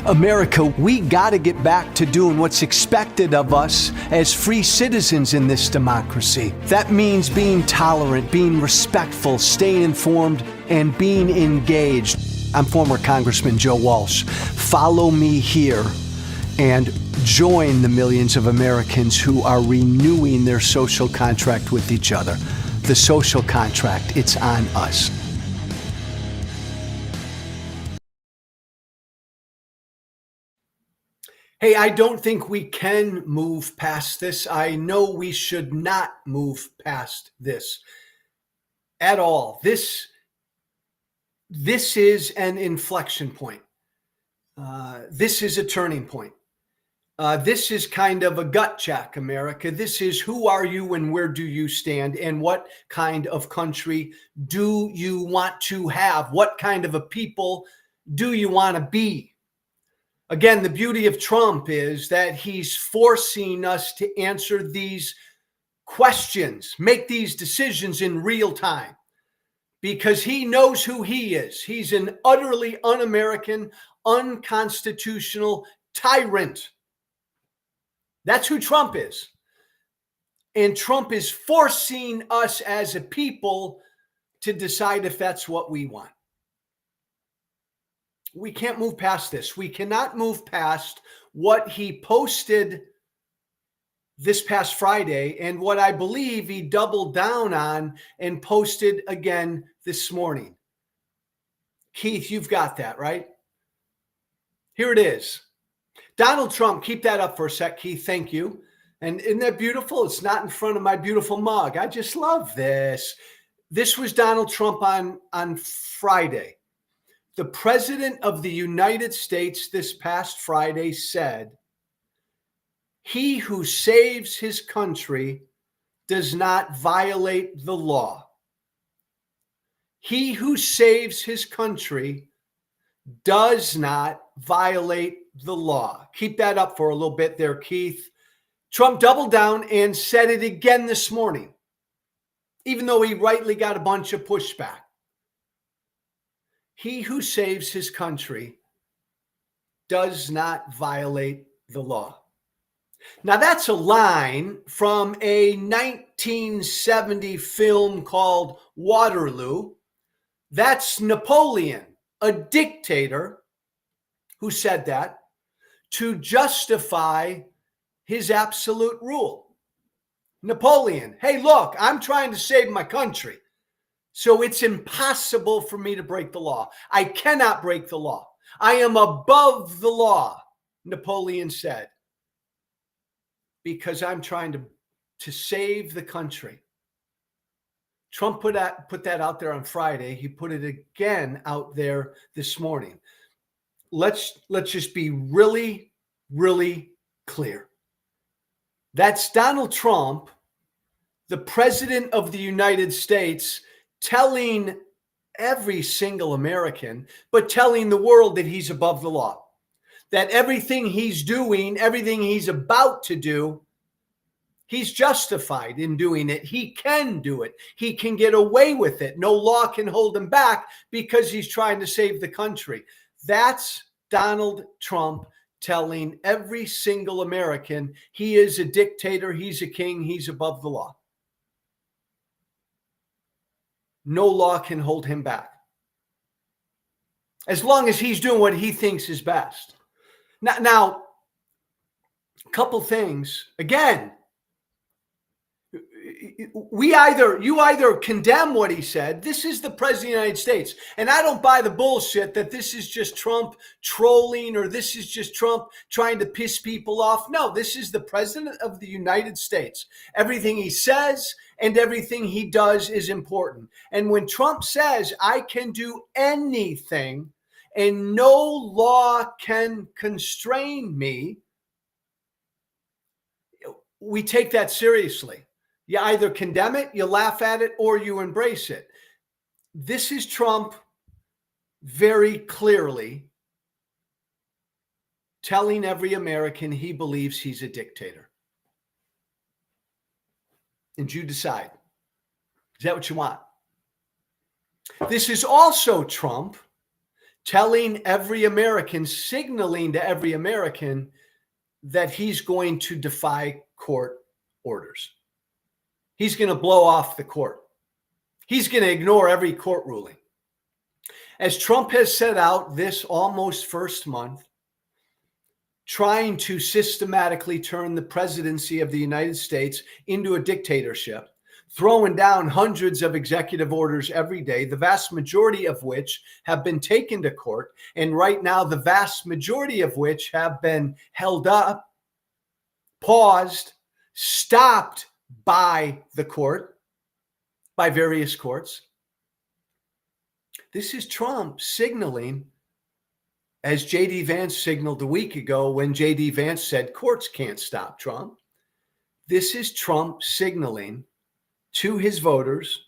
America, we got to get back to doing what's expected of us as free citizens in this democracy. That means being tolerant, being respectful, staying informed, and being engaged. I'm former Congressman Joe Walsh. Follow me here and join the millions of Americans who are renewing their social contract with each other. The social contract, it's on us. Hey, I don't think we can move past this. I know we should not move past this at all. This is an inflection point. This is a turning point. This is kind of a gut check, America. This is who are you and where do you stand and what kind of country do you want to have? What kind of a people do you want to be? Again, the beauty of Trump is that he's forcing us to answer these questions, make these decisions in real time, because he knows who he is. He's an utterly un-American, unconstitutional tyrant. That's who Trump is. And Trump is forcing us as a people to decide if that's what we want. We can't move past this. We cannot move past what he posted this past Friday and what I believe he doubled down on and posted again this morning. Keith, you've got that, right? Here it is. Donald Trump, keep that up for a sec, Keith. Thank you. And isn't that beautiful? It's not in front of my beautiful mug. I just love this. This was Donald Trump on Friday. The President of the United States this past Friday said, "He who saves his country does not violate the law. He who saves his country does not violate the law." Keep that up for a little bit there, Keith. Trump doubled down and said it again this morning, even though he rightly got a bunch of pushback. He who saves his country does not violate the law. Now, that's a line from a 1970 film called Waterloo. That's Napoleon, a dictator, who said that to justify his absolute rule. Napoleon, hey, look, I'm trying to save my country. So it's impossible for me to break the law. I cannot break the law. I am above the law, Napoleon said, because I'm trying to save the country. Trump put that out there on Friday. He put it again out there this morning. Let's just be really, really clear. That's Donald Trump, the President of the United States, telling every single American, but telling the world that he's above the law, that everything he's doing, everything he's about to do, he's justified in doing it. He can do it. He can get away with it. No law can hold him back because he's trying to save the country. That's Donald Trump telling every single American he is a dictator, he's a king, he's above the law. No law can hold him back, as long as he's doing what he thinks is best. Now, a couple things. Again, you either condemn what he said. This is the President of the United States. And I don't buy the bullshit that this is just Trump trolling or this is just Trump trying to piss people off. No, this is the President of the United States. Everything he says and everything he does is important. And when Trump says, I can do anything and no law can constrain me, we take that seriously. You either condemn it, you laugh at it, or you embrace it. This is Trump very clearly telling every American he believes he's a dictator. And you decide. Is that what you want? This is also Trump telling every American, signaling to every American that he's going to defy court orders. He's going to blow off the court. He's going to ignore every court ruling. As Trump has set out this almost first month, trying to systematically turn the presidency of the United States into a dictatorship, throwing down hundreds of executive orders every day, the vast majority of which have been taken to court, and right now the vast majority of which have been held up, paused, stopped by the court, by various courts. This is Trump signaling, as J.D. Vance signaled a week ago when J.D. Vance said courts can't stop Trump. This is Trump signaling to his voters,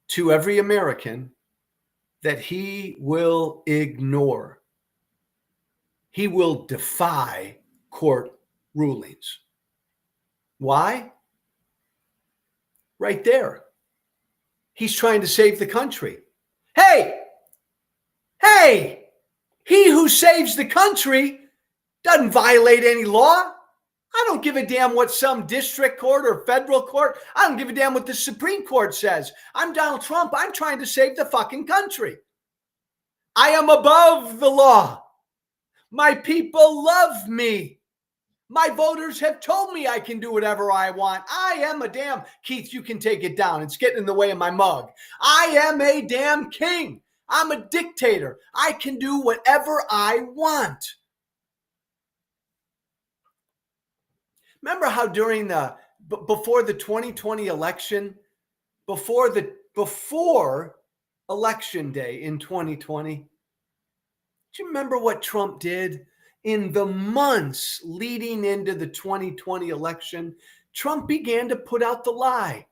to every American, that he will ignore, he will defy court rulings. Why? Right there. He's trying to save the country. Hey! He who saves the country doesn't violate any law. I don't give a damn what some district court or federal court, I don't give a damn what the Supreme Court says. I'm Donald Trump. I'm trying to save the fucking country. I am above the law. My people love me. My voters have told me I can do whatever I want. I am a damn, Keith, you can take it down. It's getting in the way of my mug. I am a damn king. I'm a dictator. I can do whatever I want. Remember how during before the 2020 election, before election day in 2020, do you remember what Trump did in the months leading into the 2020 election? Trump began to put out the lie.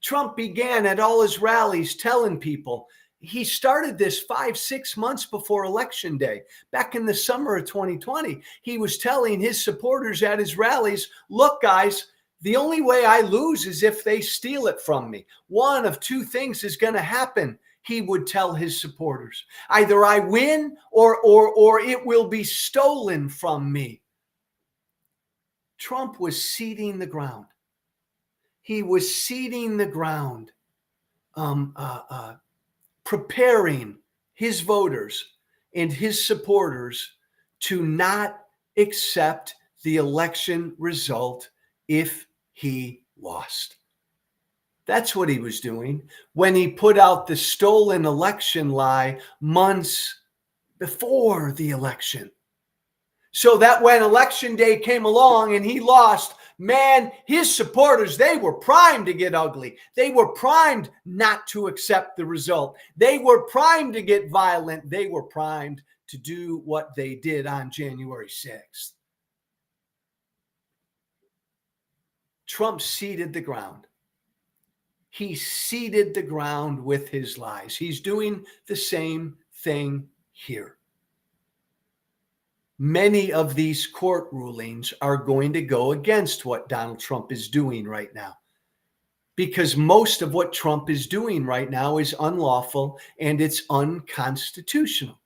Trump began at all his rallies telling people, he started this 5-6 months before election day. Back in the summer of 2020, he was telling his supporters at his rallies, look, guys, the only way I lose is if they steal it from me. One of two things is going to happen, he would tell his supporters. Either I win or it will be stolen from me. Trump was seeding the ground. He was seeding the ground. Preparing his voters and his supporters to not accept the election result if he lost. That's what he was doing when he put out the stolen election lie months before the election. So that when election day came along and he lost, man, his supporters, they were primed to get ugly. They were primed not to accept the result. They were primed to get violent. They were primed to do what they did on January 6th. Trump seeded the ground. He seeded the ground with his lies. He's doing the same thing here. Many of these court rulings are going to go against what Donald Trump is doing right now, because most of what Trump is doing right now is unlawful and it's unconstitutional.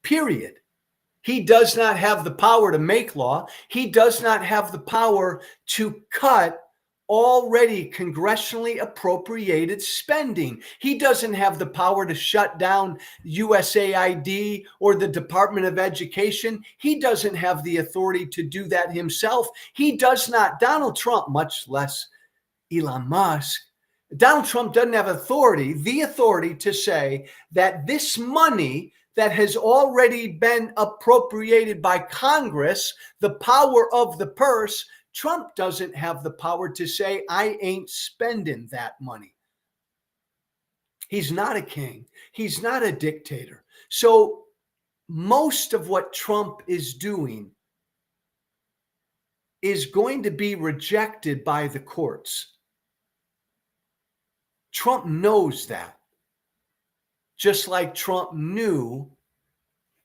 Period. He does not have the power to make law. He does not have the power to cut already congressionally appropriated spending. He doesn't have the power to shut down USAID or the Department of Education. He doesn't have the authority to do that himself. He does not. Donald Trump, much less Elon Musk, Donald Trump doesn't have the authority to say that this money that has already been appropriated by Congress, the power of the purse, Trump doesn't have the power to say, I ain't spending that money. He's not a king. He's not a dictator. So most of what Trump is doing is going to be rejected by the courts. Trump knows that. Just like Trump knew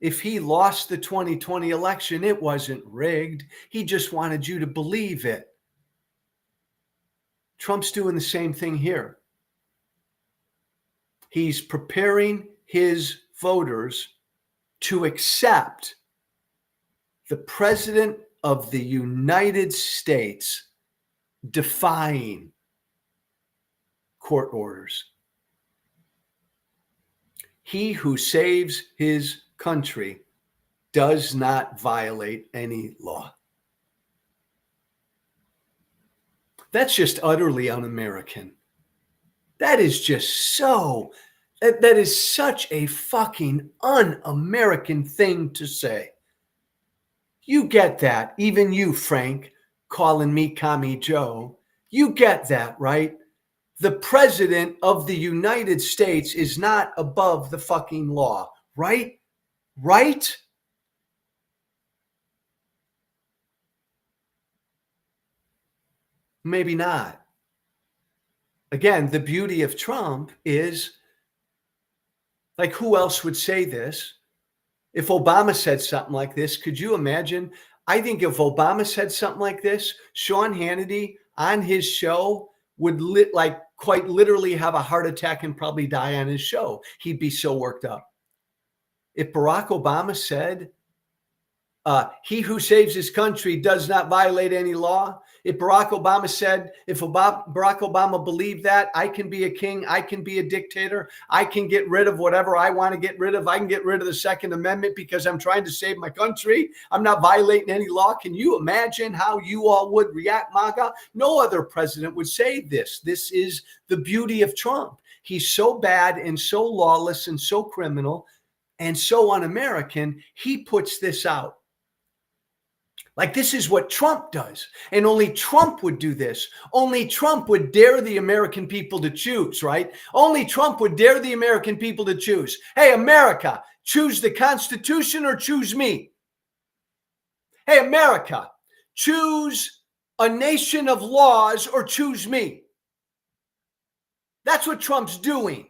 if he lost the 2020 election, it wasn't rigged. He just wanted you to believe it. Trump's doing the same thing here. He's preparing his voters to accept the President of the United States defying court orders. He who saves his country does not violate any law. That's just utterly un-American. That is just so, that is such a fucking un-American thing to say. You get that, even you, Frank, calling me Commie Joe. You get that, right? The President of the United States is not above the fucking law, right? Right? Maybe not. Again, the beauty of Trump is, like, who else would say this? If Obama said something like this, could you imagine? I think if Obama said something like this, Sean Hannity on his show would quite literally have a heart attack and probably die on his show. He'd be so worked up. If Barack Obama said, he who saves his country does not violate any law. If Barack Obama said, if Barack Obama believed that, I can be a king, I can be a dictator, I can get rid of whatever I want to get rid of, I can get rid of the Second Amendment because I'm trying to save my country, I'm not violating any law. Can you imagine how you all would react, MAGA? No other president would say this. This is the beauty of Trump. He's so bad and so lawless and so criminal and so un-American, he puts this out. Like, this is what Trump does. And only Trump would do this. Only Trump would dare the American people to choose, right? Only Trump would dare the American people to choose. Hey, America, choose the Constitution or choose me. Hey, America, choose a nation of laws or choose me. That's what Trump's doing.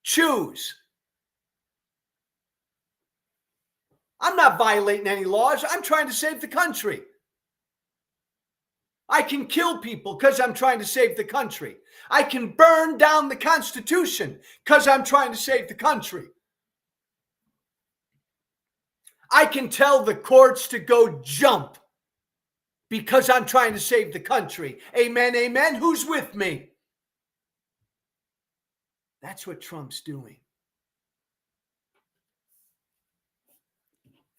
Choose. I'm not violating any laws. I'm trying to save the country. I can kill people because I'm trying to save the country. I can burn down the Constitution because I'm trying to save the country. I can tell the courts to go jump because I'm trying to save the country. Amen, amen. Who's with me? That's what Trump's doing.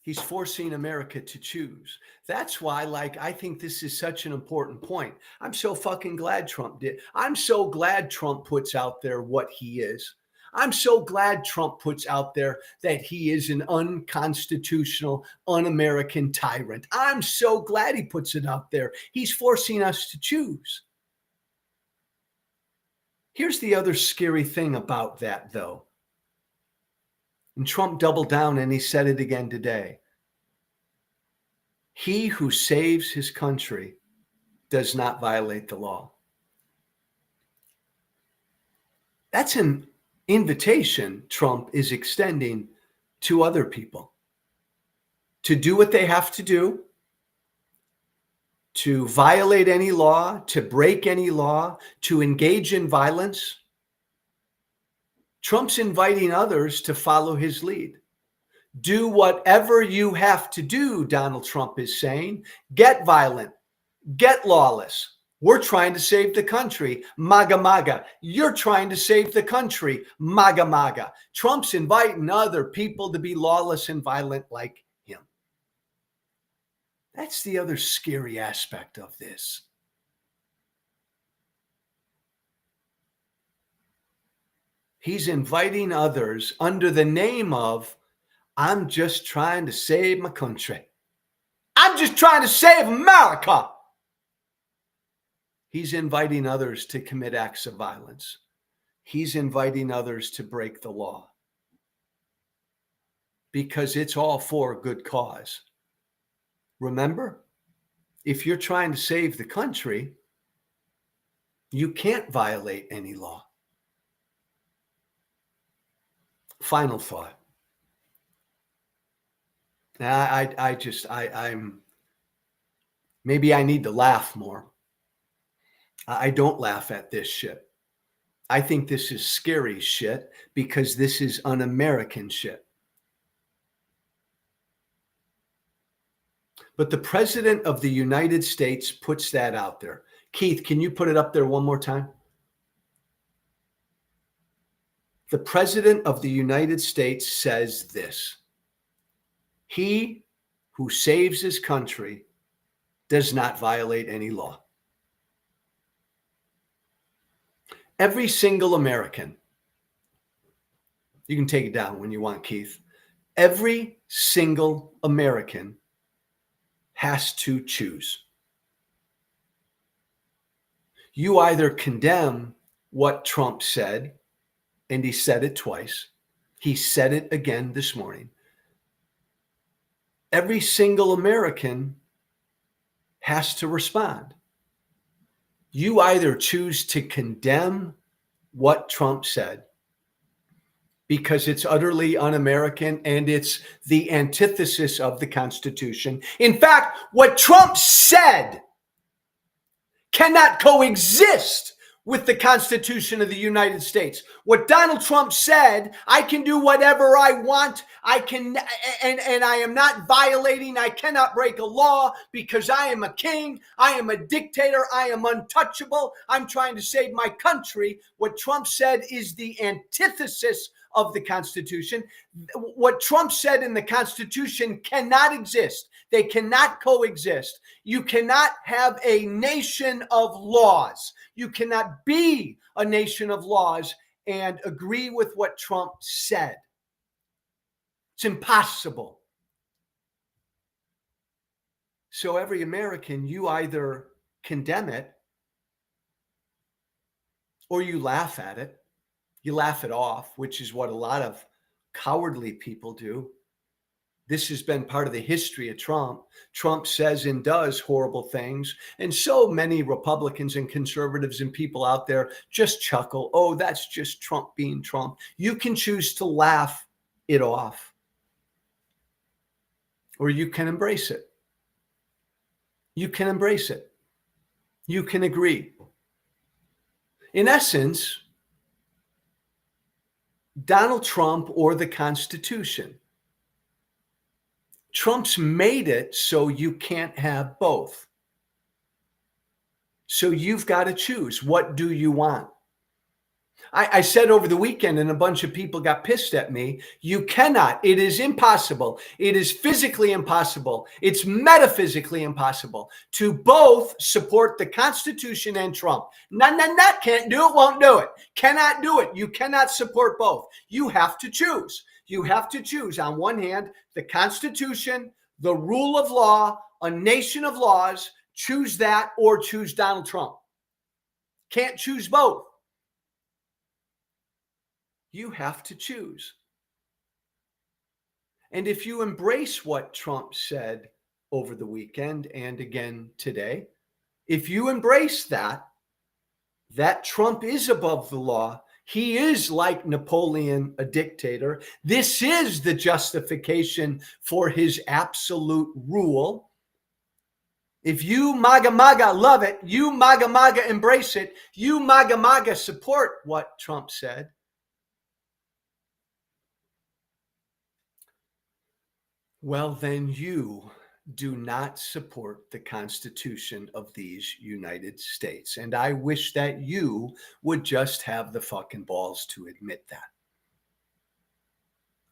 He's forcing America to choose. That's why, I think this is such an important point. I'm so fucking glad Trump did. I'm so glad Trump puts out there what he is. I'm so glad Trump puts out there that he is an unconstitutional, un-American tyrant. I'm so glad he puts it out there. He's forcing us to choose. Here's the other scary thing about that, though. And Trump doubled down and he said it again today. He who saves his country does not violate the law. That's an invitation Trump is extending to other people to do what they have to do, to violate any law, to break any law, to engage in violence. Trump's inviting others to follow his lead. Do whatever you have to do, Donald Trump is saying. Get violent. Get lawless. We're trying to save the country. MAGA, MAGA. You're trying to save the country. MAGA, MAGA. Trump's inviting other people to be lawless and violent like him. That's the other scary aspect of this. He's inviting others under the name of, I'm just trying to save my country. I'm just trying to save America. He's inviting others to commit acts of violence. He's inviting others to break the law. Because it's all for a good cause. Remember, if you're trying to save the country, you can't violate any law. Final thought. I'm maybe I need to laugh more. I don't laugh at this shit. I think this is scary shit because this is un-American shit. But the president of the United States puts that out there. Keith, can you put it up there one more time? The president of the United States says this: he who saves his country does not violate any law. Every single American, you can take it down when you want, Keith. Every single American has to choose. You either condemn what Trump said, and he said it twice. He said it again this morning. Every single American has to respond. You either choose to condemn what Trump said because it's utterly un-American and it's the antithesis of the Constitution. In fact, what Trump said cannot coexist with the Constitution of the United States. What Donald Trump said, I can do whatever I want. I can, and I am not violating. I cannot break a law because I am a king. I am a dictator. I am untouchable. I'm trying to save my country. What Trump said is the antithesis of the Constitution. What Trump said in the Constitution cannot exist. They cannot coexist. You cannot have a nation of laws. You cannot be a nation of laws and agree with what Trump said. It's impossible. So every American, you either condemn it or you laugh at it. You laugh it off, which is what a lot of cowardly people do. This has been part of the history of Trump. Trump says and does horrible things. And so many Republicans and conservatives and people out there just chuckle. Oh, that's just Trump being Trump. You can choose to laugh it off, or you can embrace it. You can embrace it. You can agree. In essence, Donald Trump or the Constitution. Trump's made it so you can't have both. So you've got to choose. What do you want? I said over the weekend, and a bunch of people got pissed at me, you cannot. It is impossible. It is physically impossible. It's metaphysically impossible to both support the Constitution and Trump. No, can't do it, won't do it. Cannot do it. You cannot support both. You have to choose. You have to choose, on one hand, the Constitution, the rule of law, a nation of laws. Choose that or choose Donald Trump. Can't choose both. You have to choose. And if you embrace what Trump said over the weekend and again today, if you embrace that Trump is above the law, he is like Napoleon, a dictator. This is the justification for his absolute rule. If you MAGA love it, you MAGA embrace it, you MAGA support what Trump said, well, then you do not support the Constitution of these United States. And I wish that you would just have the fucking balls to admit that.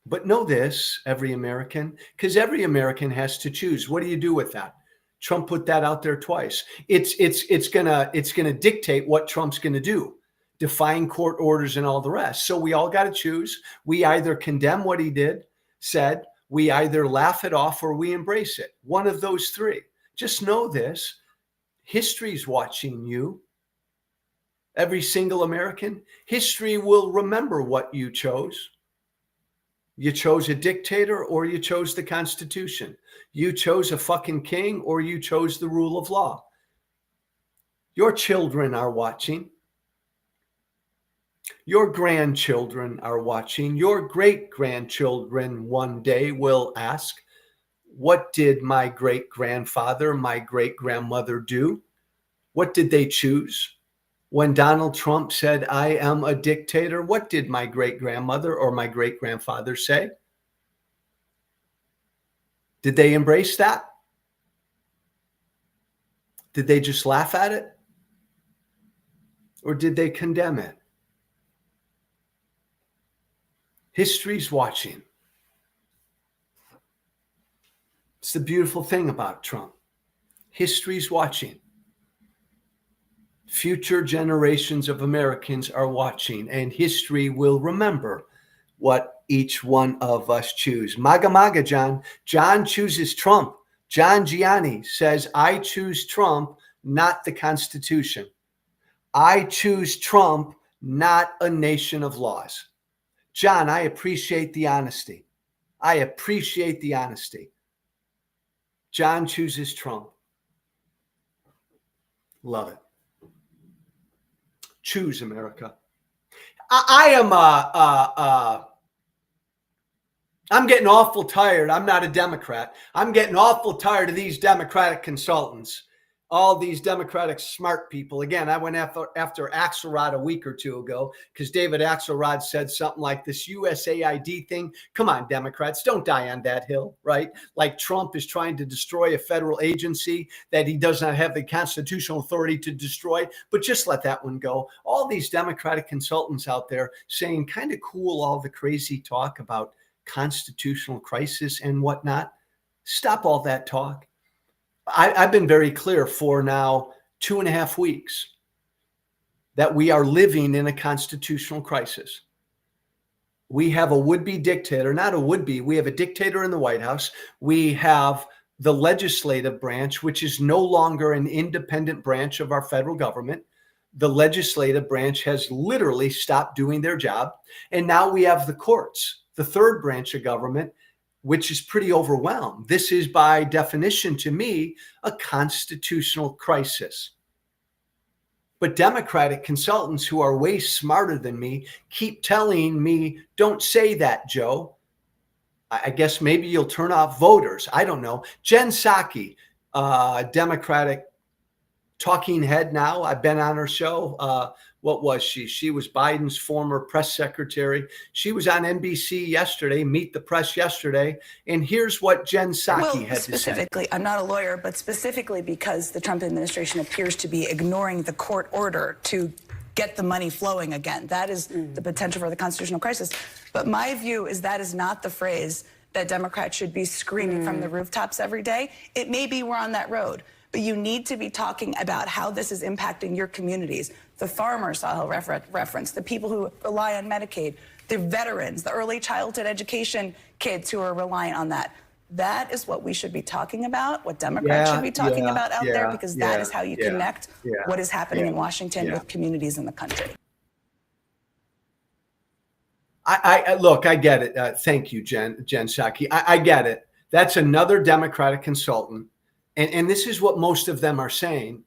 But know this, every American, because every American has to choose. What do you do with that? Trump put that out there twice. It's gonna dictate what Trump's gonna do, defying court orders and all the rest. So we all got to choose. We either condemn what he said, we either laugh it off, or we embrace it. One of those three. Just know this. History's watching you. Every single American. History will remember what you chose. You chose a dictator or you chose the Constitution. You chose a fucking king or you chose the rule of law. Your children are watching. Your grandchildren are watching. Your great-grandchildren one day will ask, what did my great-grandfather, my great-grandmother do? What did they choose? When Donald Trump said, I am a dictator, what did my great-grandmother or my great-grandfather say? Did they embrace that? Did they just laugh at it? Or did they condemn it? History's watching. It's the beautiful thing about Trump. History's watching. Future generations of Americans are watching, and history will remember what each one of us choose. Maga maga, John. John chooses Trump. John Gianni says, I choose Trump, not the Constitution. I choose Trump, not a nation of laws. John, I appreciate the honesty. I appreciate the honesty. John chooses Trump. Love it. Choose America. I'm getting awful tired. I'm not a Democrat. I'm getting awful tired of these Democratic consultants, all these Democratic smart people. Again, I went after Axelrod a week or two ago because David Axelrod said something like this USAID thing. Come on, Democrats, don't die on that hill, right? Like Trump is trying to destroy a federal agency that he does not have the constitutional authority to destroy, but just let that one go. All these Democratic consultants out there saying kind of cool all the crazy talk about constitutional crisis and whatnot. Stop all that talk. I've been very clear for now 2.5 weeks that we are living in a constitutional crisis. We have a would-be dictator, not a would-be. We have a dictator in the White House. We have the legislative branch, which is no longer an independent branch of our federal government. The legislative branch has literally stopped doing their job. And now we have the courts, the third branch of government, which is pretty overwhelmed. This is, by definition, to me, a constitutional crisis. But Democratic consultants who are way smarter than me keep telling me, don't say that, Joe. I guess maybe you'll turn off voters. I don't know. Jen Psaki, Democratic talking head now. I've been on her show. What was she? She was Biden's former press secretary. She was on NBC yesterday, Meet the Press yesterday. And here's what Jen Psaki had to say. Specifically, I'm not a lawyer, but specifically because the Trump administration appears to be ignoring the court order to get the money flowing again. That is the potential for the constitutional crisis. But my view is that is not the phrase that Democrats should be screaming from the rooftops every day. It may be we're on that road, but you need to be talking about how this is impacting your communities. The farmers I'll reference, the people who rely on Medicaid, the veterans, the early childhood education kids who are relying on that. That is what we should be talking about, what Democrats should be talking about out there, because that is how you connect what is happening in Washington with communities in the country. Look, I get it. Thank you, Jen Psaki. I get it. That's another Democratic consultant. And this is what most of them are saying.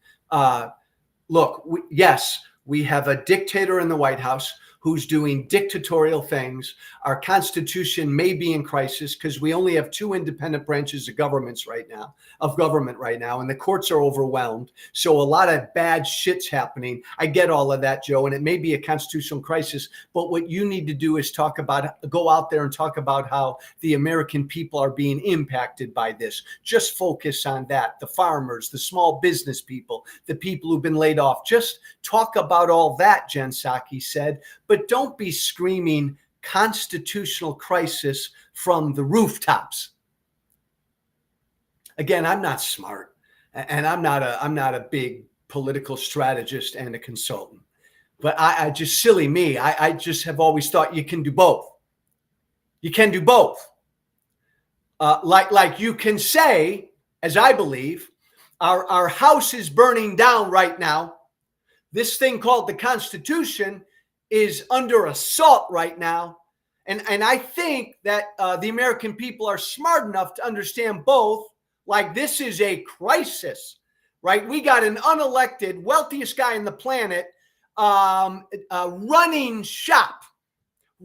Look, yes, we have a dictator in the White House who's doing dictatorial things. Our Constitution may be in crisis because we only have 2 independent branches of government right now, and the courts are overwhelmed. So a lot of bad shit's happening. I get all of that, Joe, and it may be a constitutional crisis. But what you need to do is go out there and talk about how the American people are being impacted by this. Just focus on that. The farmers, the small business people, the people who've been laid off. Just talk about all that, Jen Psaki said. But don't be screaming constitutional crisis from the rooftops. Again, I'm not smart, and I'm not a big political strategist and a consultant. But I just silly me. I just have always thought you can do both. You can do both. Like you can say, as I believe, our house is burning down right now. This thing called the Constitution is under assault right now. And I think that the American people are smart enough to understand both. Like, this is a crisis, right? We got an unelected, wealthiest guy on the planet running shop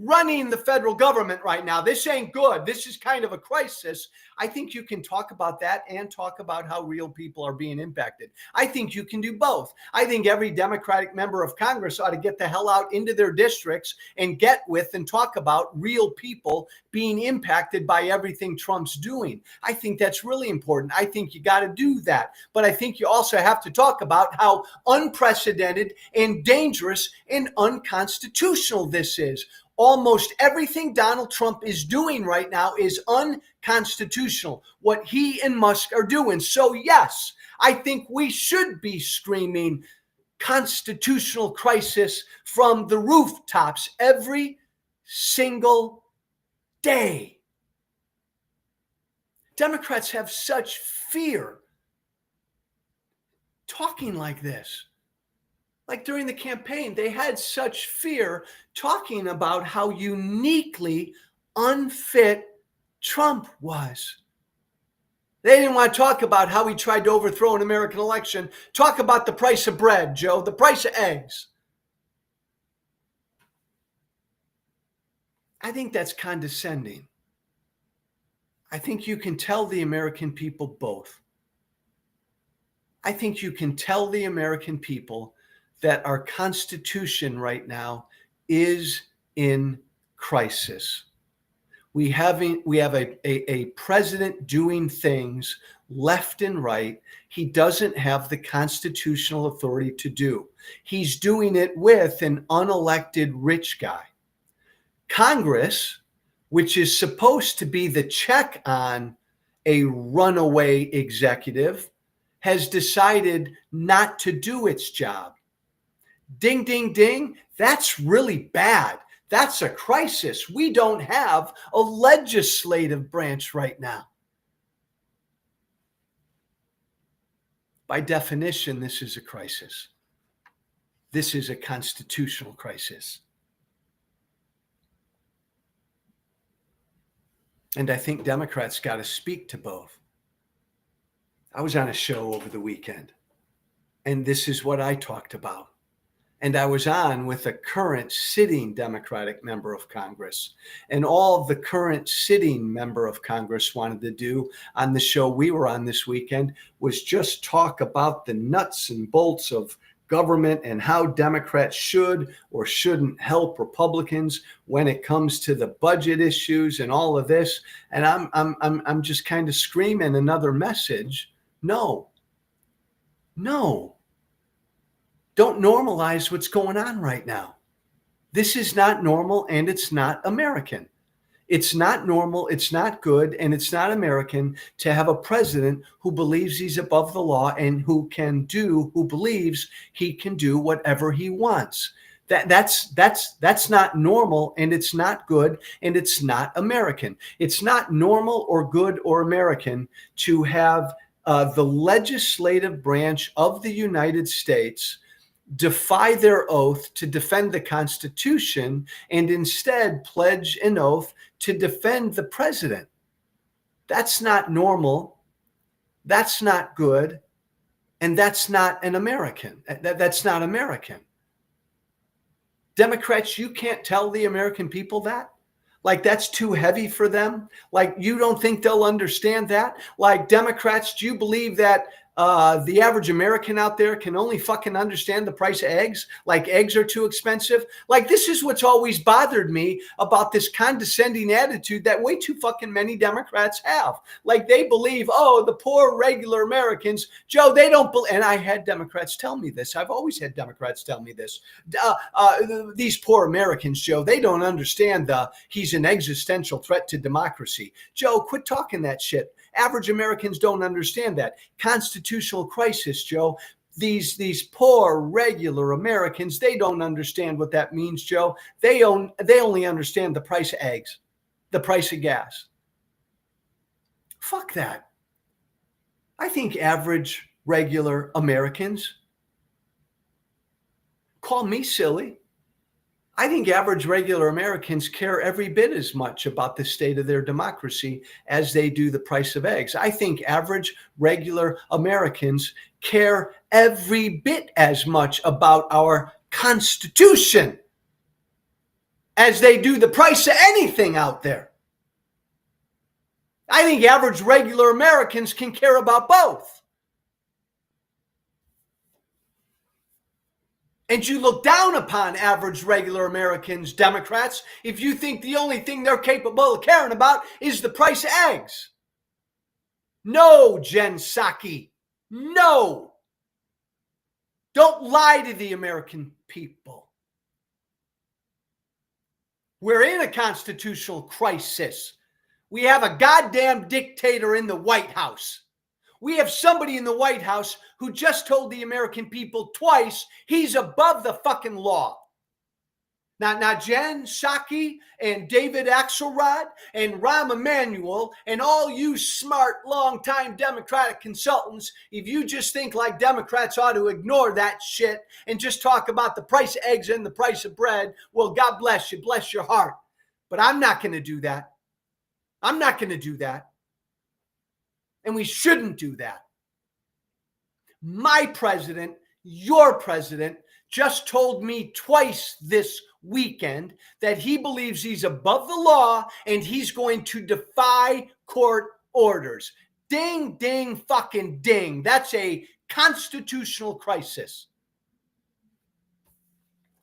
running the federal government right now. This ain't good. This is kind of a crisis. I think you can talk about that and talk about how real people are being impacted. I think you can do both. I think every Democratic member of Congress ought to get the hell out into their districts and get with and talk about real people being impacted by everything Trump's doing. I think that's really important. I think you got to do that. But I think you also have to talk about how unprecedented and dangerous and unconstitutional this is. Almost everything Donald Trump is doing right now is unconstitutional, what he and Musk are doing. So yes, I think we should be screaming constitutional crisis from the rooftops every single day. Democrats have such fear talking like this. Like during the campaign, they had such fear talking about how uniquely unfit Trump was. They didn't want to talk about how he tried to overthrow an American election. Talk about the price of bread, Joe, the price of eggs. I think that's condescending. I think you can tell the American people both. I think you can tell the American people that our Constitution right now is in crisis. We have a president doing things left and right he doesn't have the constitutional authority to do. He's doing it with an unelected rich guy. Congress, which is supposed to be the check on a runaway executive, has decided not to do its job. Ding, ding, ding. That's really bad. That's a crisis. We don't have a legislative branch right now. By definition, this is a crisis. This is a constitutional crisis. And I think Democrats got to speak to both. I was on a show over the weekend, and this is what I talked about. And I was on with a current sitting Democratic member of Congress. And all the current sitting member of Congress wanted to do on the show we were on this weekend was just talk about the nuts and bolts of government and how Democrats should or shouldn't help Republicans when it comes to the budget issues and all of this. And I'm just kind of screaming another message. No. Don't normalize what's going on right now. This is not normal, and it's not American. It's not normal, it's not good, and it's not American to have a president who believes he's above the law and who believes he can do whatever he wants. That's not normal, and it's not good, and it's not American. It's not normal or good or American to have the legislative branch of the United States defy their oath to defend the Constitution and instead pledge an oath to defend the president. That's not normal. That's not good. And that's not an American. That's not American. Democrats, you can't tell the American people that. Like that's too heavy for them. Like you don't think they'll understand that. Like Democrats, do you believe that the average American out there can only fucking understand the price of eggs? Like eggs are too expensive? Like this is what's always bothered me about this condescending attitude that way too fucking many Democrats have. Like they believe, oh, the poor regular Americans, Joe, they don't believe, and I had Democrats tell me this. I've always had Democrats tell me this. These poor Americans, Joe, they don't understand he's an existential threat to democracy. Joe, quit talking that shit. Average Americans don't understand that. Constitutional crisis, Joe. These poor regular Americans, they don't understand what that means, Joe. They only understand the price of eggs, the price of gas. Fuck that. I think average regular Americans, call me silly, I think average regular Americans care every bit as much about the state of their democracy as they do the price of eggs. I think average regular Americans care every bit as much about our Constitution as they do the price of anything out there. I think average regular Americans can care about both. And you look down upon average regular Americans, Democrats, if you think the only thing they're capable of caring about is the price of eggs. No, Jen Psaki. No. Don't lie to the American people. We're in a constitutional crisis. We have a goddamn dictator in the White House. We have somebody in the White House who just told the American people twice he's above the fucking law. Now Jen Psaki and David Axelrod and Rahm Emanuel and all you smart, long-time Democratic consultants, if you just think like Democrats ought to ignore that shit and just talk about the price of eggs and the price of bread, well, God bless you, bless your heart. But I'm not going to do that. I'm not going to do that. And we shouldn't do that. My president, your president, just told me twice this weekend that he believes he's above the law and he's going to defy court orders. Ding, ding, fucking ding. That's a constitutional crisis.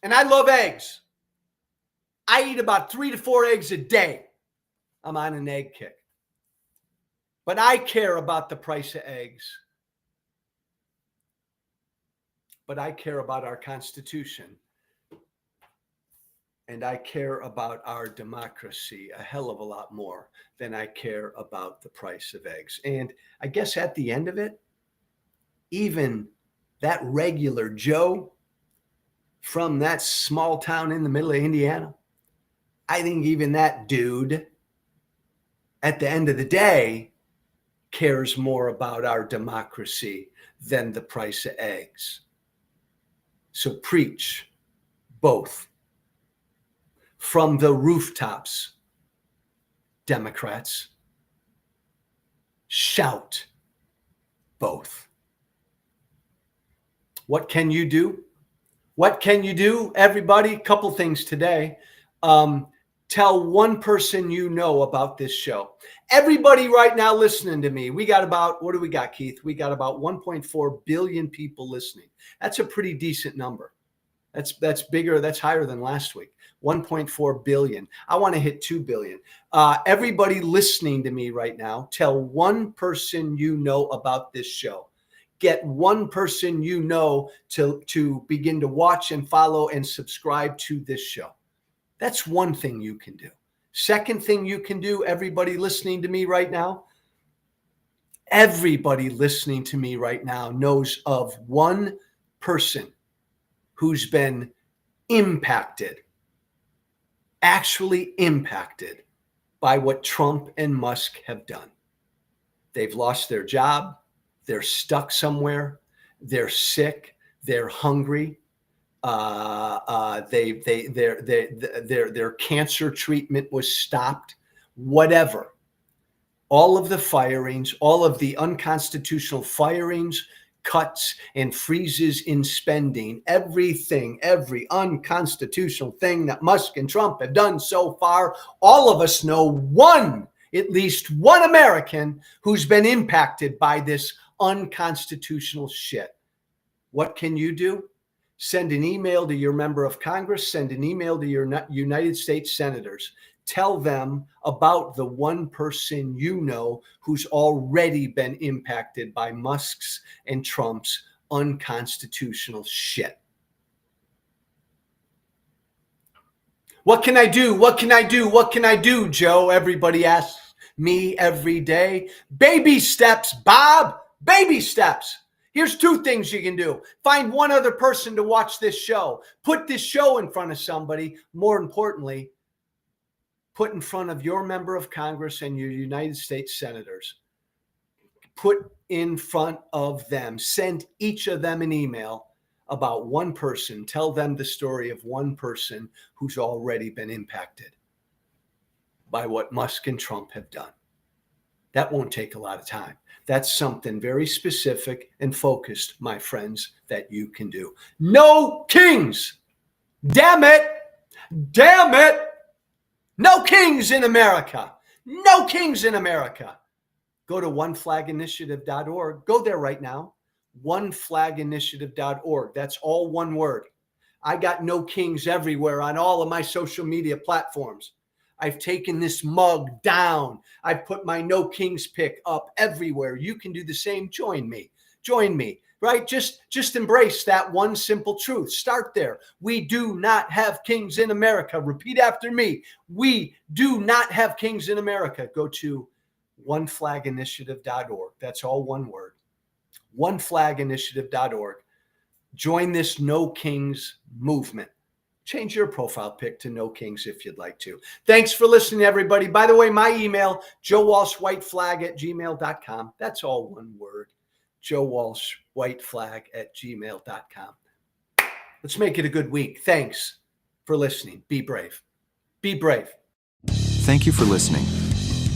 And I love eggs. I eat about 3 to 4 eggs a day. I'm on an egg kick. But I care about the price of eggs. But I care about our Constitution. And I care about our democracy a hell of a lot more than I care about the price of eggs. And I guess at the end of it, even that regular Joe from that small town in the middle of Indiana, I think even that dude, at the end of the day, cares more about our democracy than the price of eggs. So preach both from the rooftops, Democrats. Shout both. What can you do? What can you do, everybody? Couple things today. Tell one person you know about this show. Everybody right now listening to me, we got about, what do we got, Keith? We got about 1.4 billion people listening. That's a pretty decent number. That's bigger. That's higher than last week. 1.4 billion. I want to hit 2 billion. Everybody listening to me right now, tell one person you know about this show. Get one person you know to begin to watch and follow and subscribe to this show. That's one thing you can do. Second thing you can do, everybody listening to me right now, everybody listening to me right now knows of one person who's been impacted, actually impacted by what Trump and Musk have done. They've lost their job. They're stuck somewhere. They're sick. They're hungry. Their cancer treatment was stopped. Whatever. All of the firings, all of the unconstitutional firings, cuts, and freezes in spending, everything, every unconstitutional thing that Musk and Trump have done so far, all of us know at least one American who's been impacted by this unconstitutional shit. What can you do? Send an email to your member of Congress, send an email to your United States senators. Tell them about the one person you know who's already been impacted by Musk's and Trump's unconstitutional shit. What can I do? What can I do? What can I do, Joe? Everybody asks me every day. Baby steps, Bob. Baby steps. Here's 2 things you can do. Find one other person to watch this show. Put this show in front of somebody. More importantly, put in front of your member of Congress and your United States senators. Put in front of them. Send each of them an email about one person. Tell them the story of one person who's already been impacted by what Musk and Trump have done. That won't take a lot of time. That's something very specific and focused, my friends, that you can do. No kings! Damn it! Damn it! No kings in America. No kings in America. Go to oneflaginitiative.org. Go there right now. Oneflaginitiative.org. That's all one word. I got no kings everywhere on all of my social media platforms. I've taken this mug down. I've put my no kings pick up everywhere. You can do the same. Join me. Join me. Right? Just embrace that one simple truth. Start there. We do not have kings in America. Repeat after me. We do not have kings in America. Go to oneflaginitiative.org. That's all one word. Oneflaginitiative.org. Join this No Kings movement. Change your profile pic to No Kings if you'd like to. Thanks for listening, everybody. By the way, my email, joewalshwhiteflag@gmail.com. That's all one word. joewalshwhiteflag@gmail.com. Let's make it a good week. Thanks for listening. Be brave. Be brave. Thank you for listening.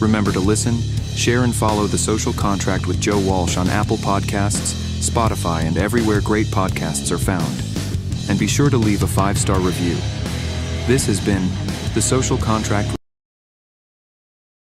Remember to listen, share, and follow The Social Contract with Joe Walsh on Apple Podcasts, Spotify, and everywhere great podcasts are found. And be sure to leave a 5-star review. This has been The Social Contract